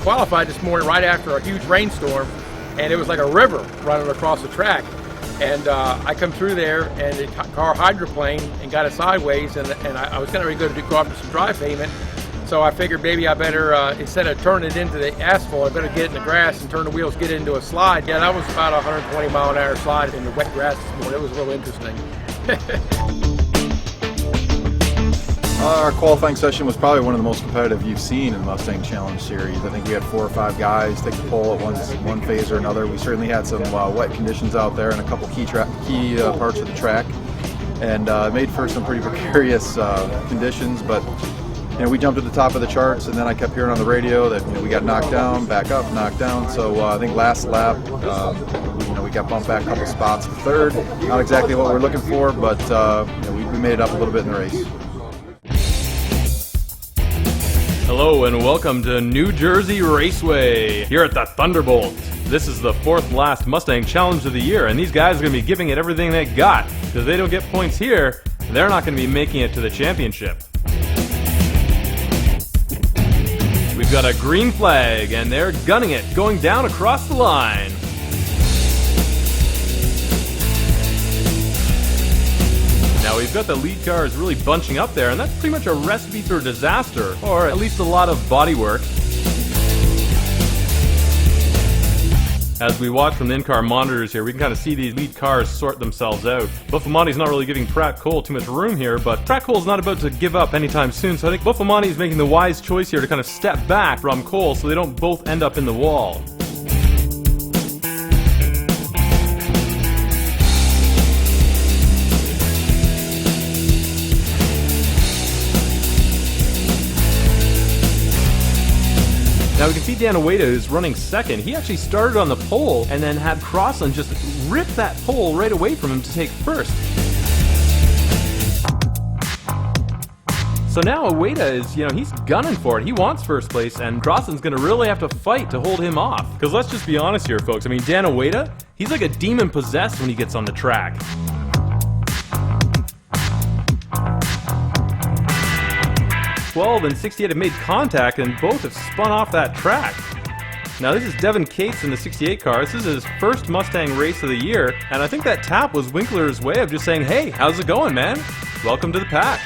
qualified this morning right after a huge rainstorm, and it was like a river running across the track. And I come through there, and the car hydroplaned and got it sideways, and I was going to go off to some dry pavement. So I figured maybe I better, instead of turning it into the asphalt, I better get it in the grass and turn the wheels, get it into a slide. Yeah, that was about a 120 mile an hour slide in the wet grass this morning. It was a little interesting. Our qualifying session was probably one of the most competitive you've seen in the Mustang Challenge Series. I think we had 4 or 5 guys take the pole at one phase or another. We certainly had some wet conditions out there and a couple key parts of the track, and made for some pretty precarious conditions. But we jumped to the top of the charts, and then I kept hearing on the radio that we got knocked down, back up, knocked down. So I think last lap, we got bumped back a couple spots to third. Not exactly what we're looking for, but we made it up a little bit in the race. Hello and welcome to New Jersey Raceway here at the Thunderbolt. This is the 4th last Mustang Challenge of the year, and these guys are going to be giving it everything they got. If they don't get points here, they're not going to be making it to the championship. We've got a green flag, and they're gunning it, going down across the line. Now we've got the lead cars really bunching up there, and that's pretty much a recipe for disaster, or at least a lot of body work. As we watch from the in-car monitors here, we can kind of see these lead cars sort themselves out. Buffamani's not really giving Pratt Cole too much room here, but Pratt Cole's not about to give up anytime soon, so I think Buffamani's making the wise choice here to kind of step back from Cole so they don't both end up in the wall. Now we can see Dan Ueda, who's running second. He actually started on the pole and then had Crosland just rip that pole right away from him to take first. So now Ueda is, he's gunning for it. He wants first place, and Crosland's going to really have to fight to hold him off. Because let's just be honest here, folks. I mean, Dan Ueda, he's like a demon possessed when he gets on the track. And 68 have made contact, and both have spun off that track. Now this is Devin Cates in the 68 car. This is his first Mustang race of the year, and I think that tap was Winkler's way of just saying, hey, how's it going, man? Welcome to the pack.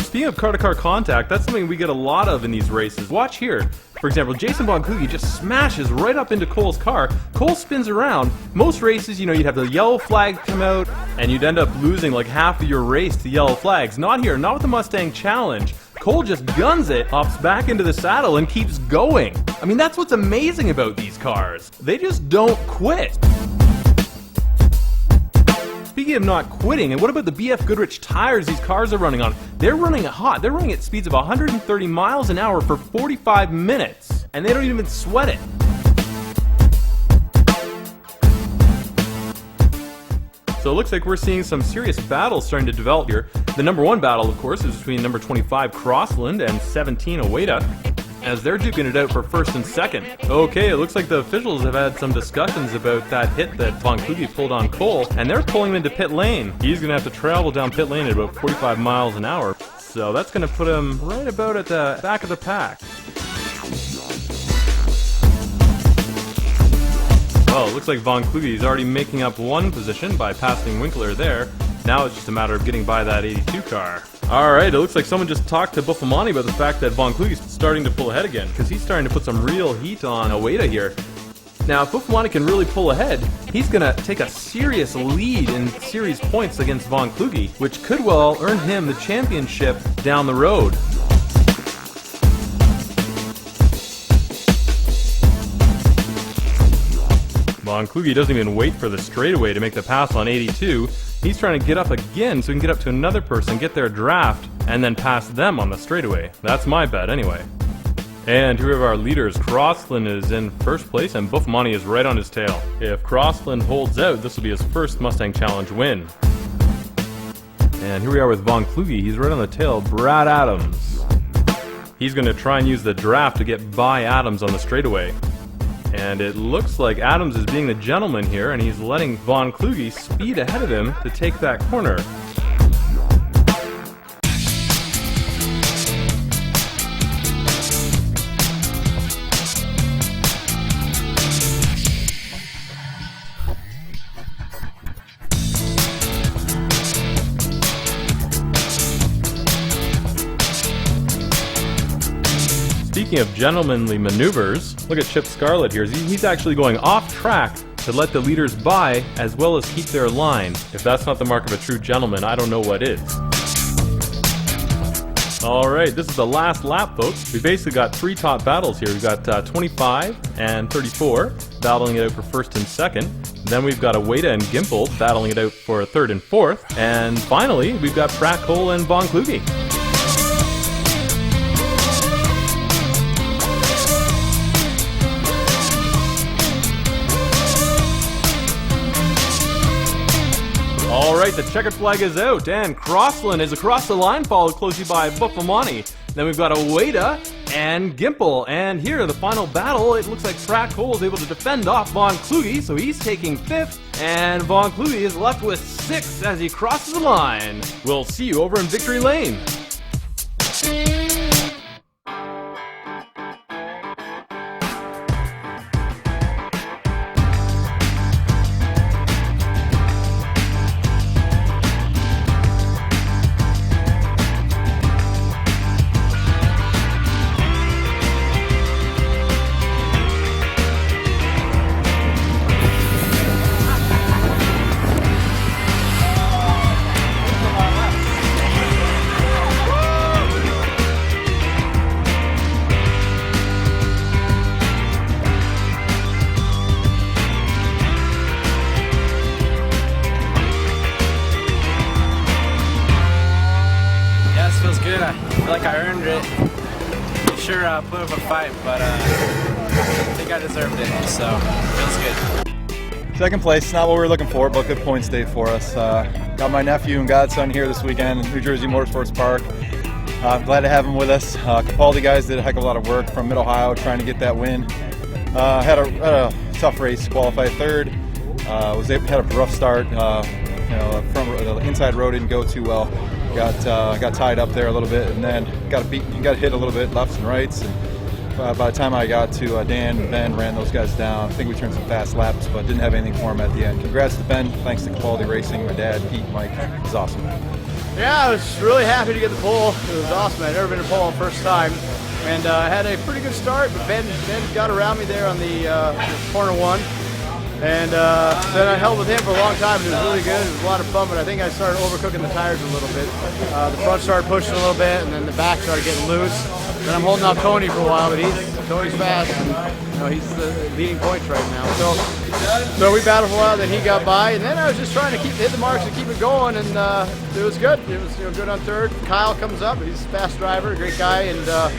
Speaking of car-to-car contact, that's something we get a lot of in these races. Watch here. For example, Jason Von Kluge just smashes right up into Cole's car. Cole spins around. Most races, you'd have the yellow flag come out, and you'd end up losing like half of your race to yellow flags. Not here, not with the Mustang Challenge. Cole just guns it, hops back into the saddle, and keeps going. I mean, that's what's amazing about these cars. They just don't quit. Speaking of not quitting, and what about the BF Goodrich tires these cars are running on? They're running hot. They're running at speeds of 130 miles an hour for 45 minutes, and they don't even sweat it. So it looks like we're seeing some serious battles starting to develop here. The number 1 battle, of course, is between number 25 Crosland and 17 Ueda, as they're duking it out for first and second. Okay, it looks like the officials have had some discussions about that hit that Von Kluge pulled on Cole, and they're pulling him into pit lane. He's going to have to travel down pit lane at about 45 miles an hour, so that's going to put him right about at the back of the pack. Well, it looks like Von Kluge is already making up one position by passing Winkler there. Now it's just a matter of getting by that 82 car. Alright, it looks like someone just talked to Buffamani about the fact that Von Kluge is starting to pull ahead again, because he's starting to put some real heat on Ueda here. Now, if Buffamani can really pull ahead, he's going to take a serious lead in series points against Von Kluge, which could well earn him the championship down the road. Von Kluge doesn't even wait for the straightaway to make the pass on 82. He's trying to get up again so he can get up to another person, get their draft, and then pass them on the straightaway. That's my bet anyway. And here we have our leaders. Crosland is in first place, and Buffamani is right on his tail. If Crosland holds out, this will be his first Mustang Challenge win. And here we are with Von Kluge. He's right on the tail of Brad Adams. He's going to try and use the draft to get by Adams on the straightaway. And it looks like Adams is being the gentleman here, and he's letting Von Kluge speed ahead of him to take that corner. Speaking of gentlemanly maneuvers, look at Chip Scarlett here. He's actually going off track to let the leaders by, as well as keep their line. If that's not the mark of a true gentleman, I don't know what is. Alright, this is the last lap, folks. We basically got 3 top battles here. We've got 25 and 34 battling it out for first and second. Then we've got Aweda and Gimple battling it out for third and fourth. And finally, we've got Pratt Cole and Von Kluge. Alright, the checkered flag is out, and Crosland is across the line, followed closely by Buffamani. Then we've got Aweda and Gimple, and here in the final battle, it looks like Pratt Cole is able to defend off Von Kluge, so he's taking 5th, and Von Kluge is left with 6th as he crosses the line. We'll see you over in Victory Lane. Good. I feel like I earned it. Sure, put up a fight, but I think I deserved it, so feels good. Second place, not what we were looking for, but good points day for us. Got my nephew and godson here this weekend in New Jersey Motorsports Park. Glad to have him with us. Capaldi guys did a heck of a lot of work from Mid-Ohio trying to get that win. Had a tough race, qualified third. Had a rough start. The inside road didn't go too well. Got tied up there a little bit, and then got hit a little bit lefts and rights. And by the time I got to Dan and Ben, ran those guys down. I think we turned some fast laps, but didn't have anything for them at the end. Congrats to Ben. Thanks to Capaldi Racing, my dad, Pete, Mike. It was awesome. Yeah, I was really happy to get the pole. It was awesome. I'd never been to pole the first time, and I had a pretty good start. But Ben got around me there on the corner one. And then I held with him for a long time, and it was really good. It was a lot of fun, but I think I started overcooking the tires a little bit. The front started pushing a little bit, and then the back started getting loose. Then I'm holding off Tony for a while, but Tony's fast, and he's the leading points right now. So we battled for a while, then he got by, and then I was just trying to hit the marks and keep it going, and it was good. It was good on third. Kyle comes up, he's a fast driver, a great guy, and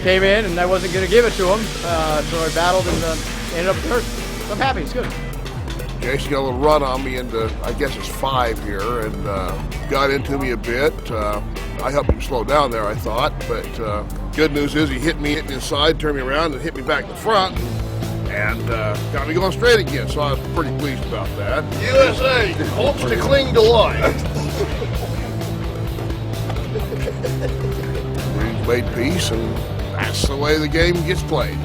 came in, and I wasn't going to give it to him, so I battled and ended up third. I'm happy, it's good. Jason got a little run on me into, I guess it's 5 here, and got into me a bit. I helped him slow down there, I thought, but good news is he hit me inside, turned me around, and hit me back in the front, and got me going straight again, so I was pretty pleased about that. USA hopes to cling to life. We've made peace, and that's the way the game gets played.